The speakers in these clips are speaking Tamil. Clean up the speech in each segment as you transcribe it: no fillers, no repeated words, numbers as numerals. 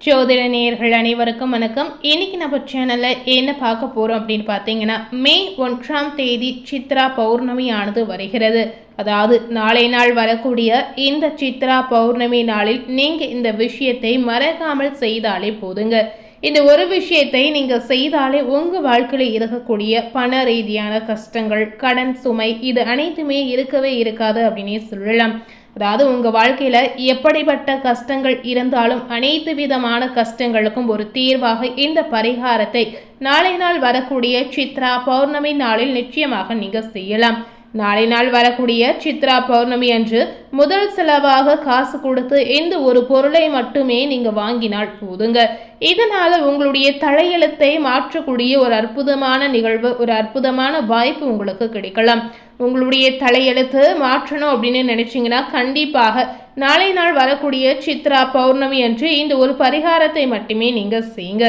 ஜோதிட நேயர்கள் அனைவருக்கும் வணக்கம். இன்னைக்கு நம்ம சேனல்ல என்ன பார்க்க போறோம் அப்படின்னு பார்த்தீங்கன்னா, மே 1ஆம் தேதி சித்ரா பௌர்ணமி ஆனது வருகிறது. அதாவது நாளை நாள் வரக்கூடிய இந்த சித்ரா பௌர்ணமி நாளில் நீங்க இந்த விஷயத்தை மறக்காமல் செய்தாலே போதுங்க. இந்த ஒரு விஷயத்தை நீங்க செய்தாலே உங்க வாழ்க்கையில் இருக்கக்கூடிய பண ரீதியான கஷ்டங்கள், கடன் சுமை இது அனைத்துமே இருக்கவே இருக்காது அப்படின்னே சொல்லலாம். அதாவது உங்கள் வாழ்க்கையில் எப்படிப்பட்ட கஷ்டங்கள் இருந்தாலும் அனைத்து விதமான கஷ்டங்களுக்கும் ஒரு தீர்வாக இந்த பரிகாரத்தை நாளை நாள் வரக்கூடிய சித்ரா பௌர்ணமி நாளில் நிச்சயமாக நீங்கள் செய்யலாம். நாளை நாள் வரக்கூடிய சித்ரா பௌர்ணமி அன்று முதல் செலவாக காசு கொடுத்து இந்த ஒரு பொருளை மட்டுமே நீங்கள் வாங்கினால் போதுங்க. இதனால் உங்களுடைய தலையெழுத்தை மாற்றக்கூடிய ஒரு அற்புதமான நிகழ்வு, ஒரு அற்புதமான வாய்ப்பு உங்களுக்கு கிடைக்கலாம். உங்களுடைய தலையெழுத்து மாற்றணும் அப்படின்னு நினைச்சிங்கன்னா கண்டிப்பாக நாளை நாள் வரக்கூடிய சித்ரா பௌர்ணமி அன்று இந்த ஒரு பரிகாரத்தை மட்டுமே நீங்கள் செய்யுங்க.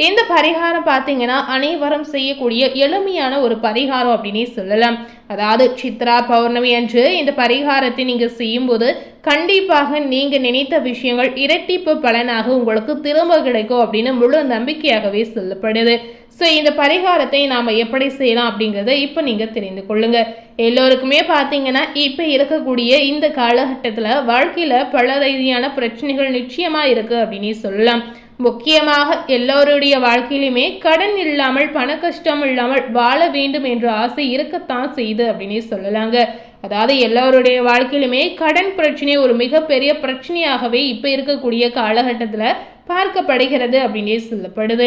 இந்த பரிகாரம் பார்த்தீங்கன்னா அனைவரும் செய்யக்கூடிய எளிமையான ஒரு பரிகாரம் அப்படின்னே சொல்லலாம். அதாவது சித்ரா பௌர்ணமி அன்று இந்த பரிகாரத்தை நீங்கள் செய்யும்போது கண்டிப்பாக நீங்கள் நினைத்த விஷயங்கள் இரட்டிப்பு பலனாக உங்களுக்கு திரும்ப கிடைக்கும் அப்படின்னு முழு நம்பிக்கையாகவே சொல்லப்படுது. ஸோ இந்த பரிகாரத்தை நாம் எப்படி செய்யலாம் அப்படிங்கிறத இப்போ நீங்கள் தெரிந்து கொள்ளுங்க. எல்லோருக்குமே பார்த்தீங்கன்னா இப்போ இருக்கக்கூடிய இந்த காலகட்டத்தில் வாழ்க்கையில் பல ரீதியான பிரச்சனைகள் நிச்சயமாக இருக்குது அப்படின்னு சொல்லலாம். முக்கியமாக எல்லோருடைய வாழ்க்கையிலுமே கடன் இல்லாமல் பண கஷ்டம் இல்லாமல் வாழ வேண்டும் என்ற ஆசை இருக்கத்தான் செய்யுது அப்படின்னு சொல்லலாங்க. அதாவது எல்லோருடைய வாழ்க்கையிலுமே கடன் பிரச்சனை ஒரு மிகப்பெரிய பிரச்சனையாகவே இப்போ இருக்கக்கூடிய காலகட்டத்தில் பார்க்கப்படுகிறது அப்படின்னே சொல்லப்படுது.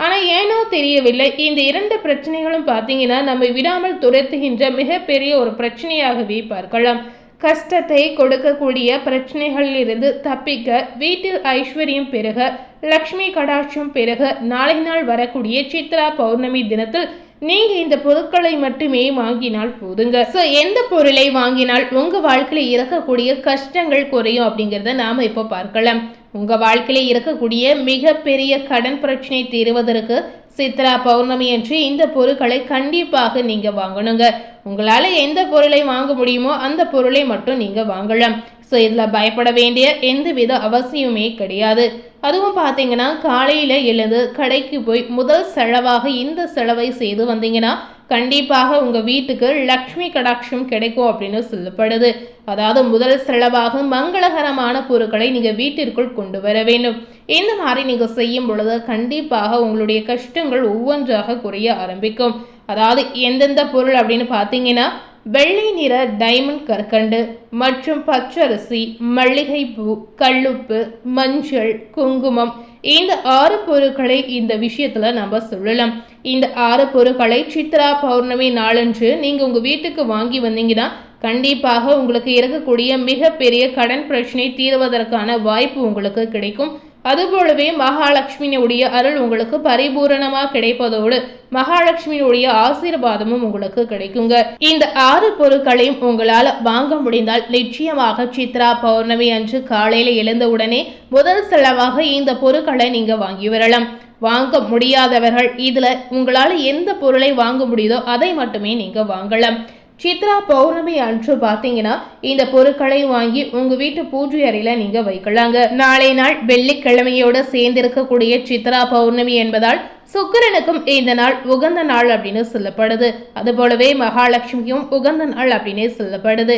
ஆனால் ஏனோ தெரியவில்லை, இந்த இரண்டு பிரச்சனைகளும் பார்த்தீங்கன்னா நம்ம விடாமல் துரத்துகின்ற மிகப்பெரிய ஒரு பிரச்சனையாகவே பார்க்கலாம். கஷ்டத்தை கொடுக்கக்கூடிய பிரச்சனைகளில் இருந்து தப்பிக்க, வீட்டில் ஐஸ்வர்யம் பெருக, லக்ஷ்மி கடாட்சம் பெருக நாளை நாள் வரக்கூடிய சித்ரா பௌர்ணமி தினத்தில் நீங்க இந்த பொருட்களை மட்டுமே வாங்கினால் போதுங்க. ஸோ எந்த பொருளை வாங்கினால் உங்க வாழ்க்கையில் இருக்கக்கூடிய கஷ்டங்கள் குறையும் அப்படிங்கிறத நாம இப்போ பார்க்கலாம். உங்க வாழ்க்கையில இருக்கக்கூடிய மிகப்பெரிய கடன் பிரச்சனை தீர்வதற்கு சித்ரா பௌர்ணமி அன்று இந்த பொருட்களை கண்டிப்பாக நீங்க வாங்கணுங்க. உங்களால எந்த பொருளை வாங்க முடியுமோ அந்த பொருளை மட்டும் நீங்க வாங்கலாம். ஸோ இதில் பயப்பட வேண்டிய எந்தவித அவசியமே கிடையாது. அதுவும் பார்த்தீங்கன்னா காலையில் எழுந்து கடைக்கு போய் முதல் செலவாக இந்த செலவை செய்து வந்தீங்கன்னா கண்டிப்பாக உங்கள் வீட்டுக்கு லக்ஷ்மி கடாட்சம் கிடைக்கும் அப்படின்னு சொல்லப்படுது. அதாவது முதல் செலவாக மங்களகரமான பொருட்களை நீங்கள் வீட்டிற்குள் கொண்டு வர வேண்டும். இந்த மாதிரி நீங்கள் செய்யும் பொழுது கண்டிப்பாக உங்களுடைய கஷ்டங்கள் ஒவ்வொன்றாக குறைய ஆரம்பிக்கும். அதாவது எந்தெந்த பொருள் அப்படின்னு பார்த்தீங்கன்னா, வெள்ளை நிற டைமண்ட் கற்கண்டு மற்றும் பச்சரிசி, மல்லிகைப்பூ, கல்லுப்பு, மஞ்சள், குங்குமம், இந்த 6 பொருட்களை இந்த விஷயத்துல நம்ம சொல்லலாம். இந்த 6 பொருட்களை சித்ரா பௌர்ணமி நாளன்று நீங்க உங்க வீட்டுக்கு வாங்கி வந்தீங்கன்னா கண்டிப்பாக உங்களுக்கு இருக்கக்கூடிய மிகப்பெரிய கடன் பிரச்சனை தீர்வதற்கான வாய்ப்பு உங்களுக்கு கிடைக்கும். அதுபோலவே மகாலட்சுமியுடைய அருள் உங்களுக்கு பரிபூரணமாக கிடைப்பதோடு மகாலட்சுமியுடைய ஆசீர்வாதமும் உங்களுக்கு கிடைக்குங்க. இந்த 6 பொருட்களையும் உங்களால் வாங்க முடிந்தால் நிச்சயமாக சித்ரா பௌர்ணமி அன்று காலையில் எழுந்தவுடனே முதல் செலவாக இந்த பொருட்களை நீங்க வாங்கி வரலாம். வாங்க முடியாதவர்கள் இதுல உங்களால் எந்த பொருளை வாங்க முடியுதோ அதை மட்டுமே நீங்க வாங்கலாம். சித்ரா பௌர்ணமி அன்று பார்த்தீங்கன்னா இந்த பொருட்களை வாங்கி உங்க வீட்டு பூஜை அறையில நீங்க வைக்கலாங்க. நாளை நாள் வெள்ளிக்கிழமையோட சேர்ந்திருக்கக்கூடிய சித்ரா பௌர்ணமி என்பதால் சுக்கிரனுக்கும் இந்த நாள் உகந்த நாள் அப்படின்னு சொல்லப்படுது. அது போலவே மகாலட்சுமியும் உகந்த நாள் அப்படின்னு சொல்லப்படுது.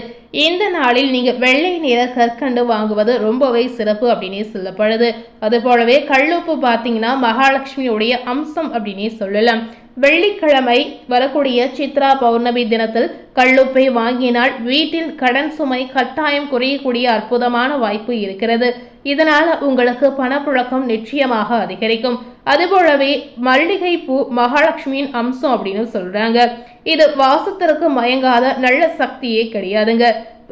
இந்த நாளில் நீங்க வெள்ளை நிற கற்கண்டு வாங்குவது ரொம்பவே சிறப்பு அப்படின்னு சொல்லப்படுது. அது போலவே கல்லுப்பு பார்த்தீங்கன்னா மகாலட்சுமியுடைய அம்சம் அப்படின்னு சொல்லலாம். வெள்ளிக்கிழமை வரக்கூடிய சித்ரா பௌர்ணமி தினத்தில் கல்லுப்பை வாங்கினால் வீட்டில் கடன் சுமை கட்டாயம் குறையக்கூடிய அற்புதமான வாய்ப்பு இருக்கிறது. இதனால உங்களுக்கு பணப்புழக்கம் நிச்சயமாக அதிகரிக்கும். அதுபோலவே மல்லிகை பூ மகாலட்சுமியின் அம்சம் அப்படின்னு சொல்றாங்க. இது வாசத்திற்கு மயங்காத நல்ல சக்தியே கிடையாதுங்க.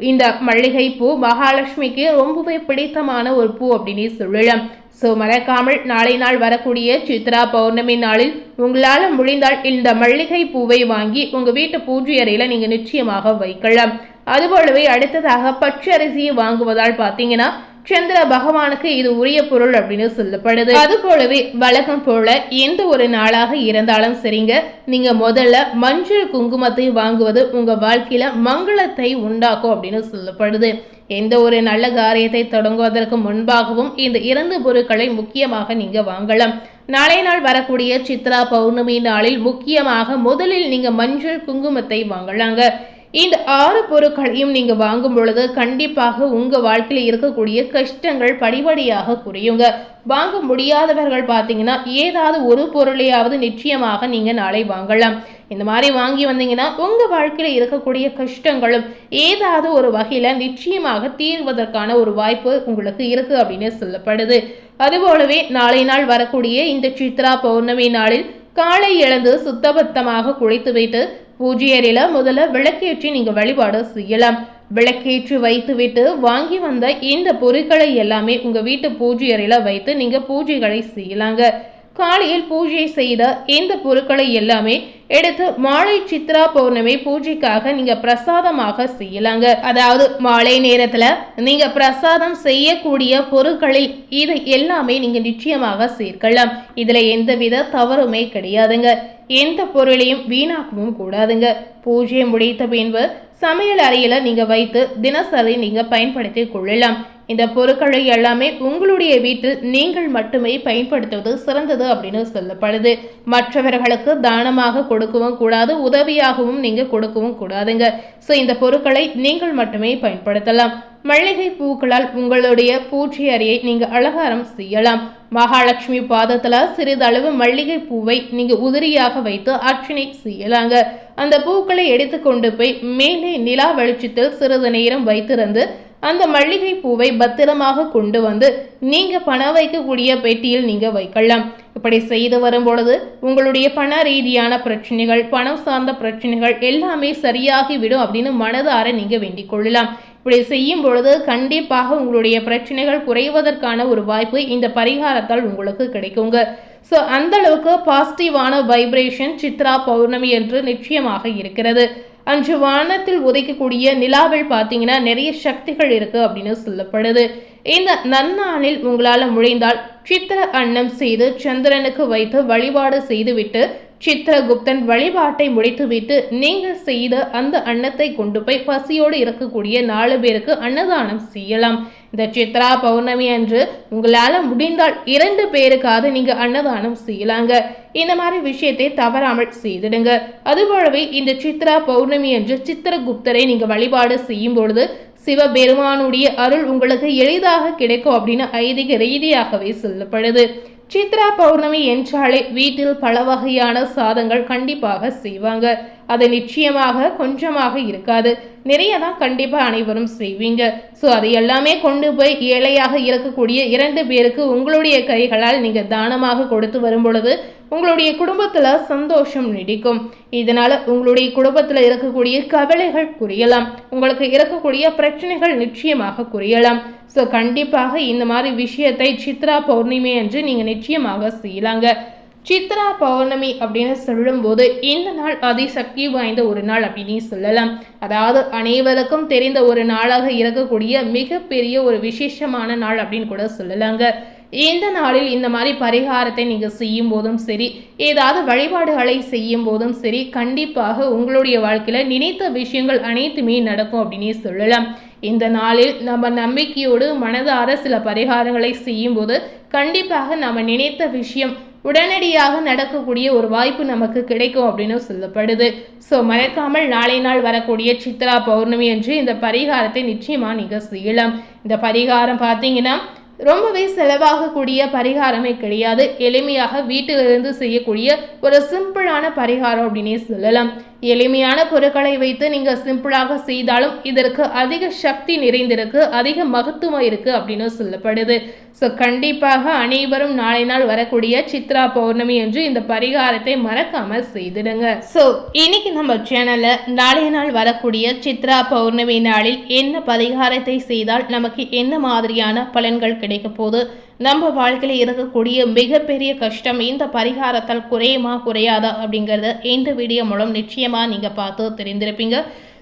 இந்த மல்லிகை பூ மகாலட்சுமிக்கு ரொம்பவே பிடித்தமான ஒரு பூ அப்படின்னு சொல்லலாம். ஸோ மறக்காமல் நாளை நாள் வரக்கூடிய சித்ரா பௌர்ணமி நாளில் உங்களால் முடிந்தால் இந்த மல்லிகை பூவை வாங்கி உங்கள் வீட்டு பூஜை அறையில் நீங்கள் நிச்சயமாக வைக்கலாம். அதுபோலவே அடுத்ததாக பச்சரிசியை வாங்குவதால் பார்த்தீங்கன்னா சந்திர பகவானுக்கு இது உரிய பொருள் அப்படின்னு சொல்லப்படுது. அது போலவே வழக்கம் போல எந்த ஒரு நாளாக இருந்தாலும் சரிங்க, நீங்க முதல்ல மஞ்சள் குங்குமத்தை வாங்குவது உங்க வாழ்க்கையில மங்களத்தை உண்டாக்கும் அப்படின்னு சொல்லப்படுது. எந்த ஒரு நல்ல காரியத்தை தொடங்குவதற்கு முன்பாகவும் இந்த 2 பொருட்களை முக்கியமாக நீங்க வாங்கலாம். நாளை நாள் வரக்கூடிய சித்ரா பௌர்ணமி நாளில் முக்கியமாக முதலில் நீங்க மஞ்சள் குங்குமத்தை வாங்கலாங்க. இந்த 6 பொருட்களையும் நீங்க வாங்கும் பொழுது கண்டிப்பாக உங்க வாழ்க்கையில் இருக்கக்கூடிய கஷ்டங்கள் படிப்படியாக குறையுங்க. வாங்க முடியாதவர்கள் பார்த்தீங்கன்னா ஏதாவது ஒரு பொருளையாவது நிச்சயமாக நீங்க நாளை வாங்கலாம். இந்த மாதிரி வாங்கி வந்தீங்கன்னா உங்க வாழ்க்கையில இருக்கக்கூடிய கஷ்டங்களும் ஏதாவது ஒரு வகையில நிச்சயமாக தீர்வதற்கான ஒரு வாய்ப்பு உங்களுக்கு இருக்கு அப்படின்னு சொல்லப்படுது. அதுபோலவே நாளை நாள் வரக்கூடிய இந்த சித்ரா பௌர்ணமி நாளில் காலை எழுந்து சுத்தபத்தமாக குளித்து வைத்து பூஜை அறையில முதல்ல விளக்கேற்றி நீங்க வழிபாடு செய்யலாம். விளக்கேற்றி வைத்துவிட்டு வாங்கி வந்த இந்த பொருட்களை எல்லாமே உங்க வீட்டு பூஜை அறையில வைத்து நீங்க பூஜைகளை செய்யலாங்க. காலையில் பூஜை செய்த இந்த பொருட்களை எல்லாமே எடுத்து மாலை சித்ரா பௌர்ணமி பூஜைக்காக நீங்க பிரசாதமாக செய்யலாங்க. அதாவது மாலை நேரத்துல நீங்க பிரசாதம் செய்யக்கூடிய பொருட்களில் இது எல்லாமே நீங்க நிச்சயமாக சேர்க்கலாம். இதுல எந்தவித தவறுமே கிடையாதுங்க. எந்த பொருளையும் வீணாக்கவும் கூடாதுங்க. பூஜை முடித்த பின்பு சமையல் அறையில நீங்க வைத்து தினசரி நீங்க பயன்படுத்தி கொள்ளலாம். இந்த பொருட்களை எல்லாமே உங்களுடைய வீட்டில் நீங்கள் மட்டுமே பயன்படுத்துவது சிறந்தது அப்படின்னு சொல்லப்படுது. மற்றவர்களுக்கு தானமாக கொடுக்கவும் கூடாது, உதவியாகவும் நீங்க கொடுக்கவும் கூடாதுங்க. ஸோ இந்த பொருட்களை நீங்கள் மட்டுமே பயன்படுத்தலாம். மல்லிகை பூக்களால் உங்களுடைய பூஜை அறையை நீங்க அலங்காரம் செய்யலாம். மகாலட்சுமி பாதத்துல சிறிதளவு மல்லிகை பூவை நீங்க உதிரியாக வைத்து அர்ச்சனை செய்யலாங்க. அந்த பூக்களை எடுத்துக்கொண்டு போய் மேலே நிலா வெளிச்சத்தில் சிறிது நேரம் வைத்திருந்து அந்த மல்லிகை பூவை பத்திரமாக கொண்டு வந்து நீங்க பணம் வைக்கக்கூடிய பெட்டியில் நீங்க வைக்கலாம். இப்படி செய்து வரும் பொழுது உங்களுடைய பண ரீதியான பிரச்சனைகள், பணம் சார்ந்த பிரச்சனைகள் எல்லாமே சரியாகிவிடும் அப்படின்னு மனதார நீங்க வேண்டிக் கொள்ளலாம். இப்படி செய்யும் பொழுது கண்டிப்பாக உங்களுடைய பிரச்சனைகள் குறைவதற்கான ஒரு வாய்ப்பு இந்த பரிகாரத்தால் உங்களுக்கு கிடைக்குங்க. ஸோ அந்த அளவுக்கு பாசிட்டிவான வைப்ரேஷன் சித்ரா பௌர்ணமி என்று நிச்சயமாக இருக்கிறது. அன்று வானத்தில் உதைக்கக்கூடிய நிலாவில் பார்த்தீங்கன்னா நிறைய சக்திகள் இருக்கு அப்படின்னு சொல்லப்படுது. இந்த நன்னாளில் உங்களால் முடிந்தால் சித்திர அன்னம் செய்து சந்திரனுக்கு வைத்து வழிபாடு செய்துவிட்டு சித்திரகுப்தன் வழிபாட்டை முடித்துவிட்டு நீங்கள் செய்த அந்த அன்னத்தை கொண்டு போய் பசியோடு இருக்கக்கூடிய 4 பேருக்கு அன்னதானம் செய்யலாம். இந்த சித்ரா பௌர்ணமி அன்று உங்களால் முடிந்தால் 2 பேருக்காவது நீங்க அன்னதானம் செய்யலாங்க. இந்த மாதிரி விஷயத்தை தவறாமல் செய்திடுங்க. அதுபோலவே இந்த சித்ரா பௌர்ணமி அன்று சித்திரகுப்தரை நீங்க வழிபாடு செய்யும் பொழுது சிவபெருமானுடைய அருள் உங்களுக்கு எளிதாக கிடைக்கும் அப்படின்னு ஐதீக ரீதியாகவே சொல்லப்படுது. சித்ரா பௌர்ணமி என்றாலே வீட்டில் பல வகையான சாதங்கள் கண்டிப்பாக செய்வாங்க. அது நிச்சயமாக கொஞ்சமாக இருக்காது, நிறைய தான் கண்டிப்பாக அனைவரும் செய்வீங்க. ஸோ அதை எல்லாமே கொண்டு போய் ஏழையாக இருக்கக்கூடிய 2 பேருக்கு உங்களுடைய கைகளால் நீங்கள் தானமாக கொடுத்து வரும் பொழுது உங்களுடைய குடும்பத்தில் சந்தோஷம் நீடிக்கும். இதனால் உங்களுடைய குடும்பத்தில் இருக்கக்கூடிய கவலைகள் குறையலாம், உங்களுக்கு இருக்கக்கூடிய பிரச்சனைகள் நிச்சயமாக குறையலாம். ஸோ கண்டிப்பாக இந்த மாதிரி விஷயத்தை சித்ரா பௌர்ணமி அன்று நீங்கள் நிச்சயமாக செய்யலாங்க. சித்ரா பௌர்ணமி அப்படின்னு சொல்லும்போது இந்த நாள் அதிசக்தி வாய்ந்த ஒரு நாள் அப்படின்னு சொல்லலாம். அதாவது அனைவருக்கும் தெரிந்த ஒரு நாளாக இருக்கக்கூடிய மிகப்பெரிய ஒரு விசேஷமான நாள் அப்படின்னு கூட சொல்லலாங்க. இந்த நாளில் இந்த மாதிரி பரிகாரத்தை நீங்கள் செய்யும் போதும் சரி, ஏதாவது வழிபாடுகளை செய்யும் போதும் சரி, கண்டிப்பாக உங்களுடைய வாழ்க்கையில் நினைத்த விஷயங்கள் அனைத்துமே நடக்கும் அப்படின்னே சொல்லலாம். இந்த நாளில் நம்ம நம்பிக்கையோடு மனதார சில பரிகாரங்களை செய்யும் போது கண்டிப்பாக நம்ம நினைத்த விஷயம் உடனடியாக நடக்கக்கூடிய ஒரு வாய்ப்பு நமக்கு கிடைக்கும் அப்படின்னு சொல்லப்படுது. ஸோ மறக்காமல் நாளை நாள் வரக்கூடிய சித்ரா பௌர்ணமி என்று இந்த பரிகாரத்தை நிச்சயமாக நீங்கள் செய்யலாம். இந்த பரிகாரம் பார்த்தீங்கன்னா ரொம்பவே செலவாகக்கூடிய பரிகாரமே கிடையாது, எளிமையாக வீட்டிலிருந்து செய்யக்கூடிய ஒரு சிம்பிளான பரிகாரம் அப்படின்னே சொல்லலாம். எளிமையான பொருட்களை வைத்து நீங்கள் சிம்பிளாக செய்தாலும் இதற்கு அதிக சக்தி நிறைந்திருக்கு, அதிக மகத்துவம் இருக்குது அப்படின்னு சொல்லப்படுது. ஸோ கண்டிப்பாக அனைவரும் நாளை நாள் வரக்கூடிய சித்ரா பௌர்ணமி என்று இந்த பரிகாரத்தை மறக்காமல் செய்திடுங்க. ஸோ இன்னைக்கு நம்ம சேனலில் நாளைய நாள் வரக்கூடிய சித்ரா பௌர்ணமி நாளில் என்ன பரிகாரத்தை செய்தால் நமக்கு என்ன மாதிரியான பலன்கள் கிடைக்க போது, நம்ம வாழ்க்கையில் இருக்கக்கூடிய மிகப்பெரிய கஷ்டம் இந்த பரிகாரத்தால் குறையுமா குறையாதா அப்படிங்கிறத இந்த வீடியோ மூலம் நிச்சயமாக நீங்கள் பார்த்து தெரிந்திருப்பீங்க.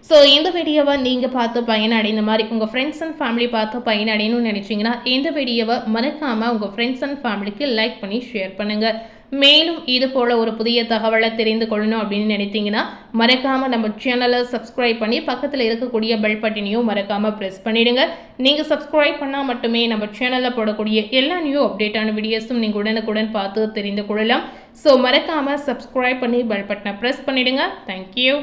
ஸோ இந்த வீடியோவை நீங்கள் பார்த்து பயனடைந்த மாதிரி உங்கள் ஃப்ரெண்ட்ஸ் அண்ட் ஃபேமிலி பார்த்து பயனடையணும்னு நினச்சிங்கன்னா இந்த வீடியோவை மறக்காமல் உங்கள் ஃப்ரெண்ட்ஸ் அண்ட் ஃபேமிலிக்கு லைக் பண்ணி ஷேர் பண்ணுங்கள். மேலும் இது போல் ஒரு புதிய தகவலை தெரிந்து கொள்ளணும் அப்படின்னு நினைத்தீங்கன்னா மறக்காமல் நம்ம சேனலை சப்ஸ்கிரைப் பண்ணி பக்கத்தில் இருக்கக்கூடிய பெல் பட்டனையும் மறக்காமல் ப்ரெஸ் பண்ணிவிடுங்க. நீங்கள் சப்ஸ்கிரைப் பண்ணால் மட்டுமே நம்ம சேனலில் போடக்கூடிய எல்லா நியூ அப்டேட்டான வீடியோஸும் நீங்கள் உடனுக்குடன் பார்த்து தெரிந்து கொள்ளலாம். ஸோ மறக்காமல் சப்ஸ்கிரைப் பண்ணி பெல் பட்டனை ப்ரெஸ் பண்ணிவிடுங்க. தேங்க்யூ.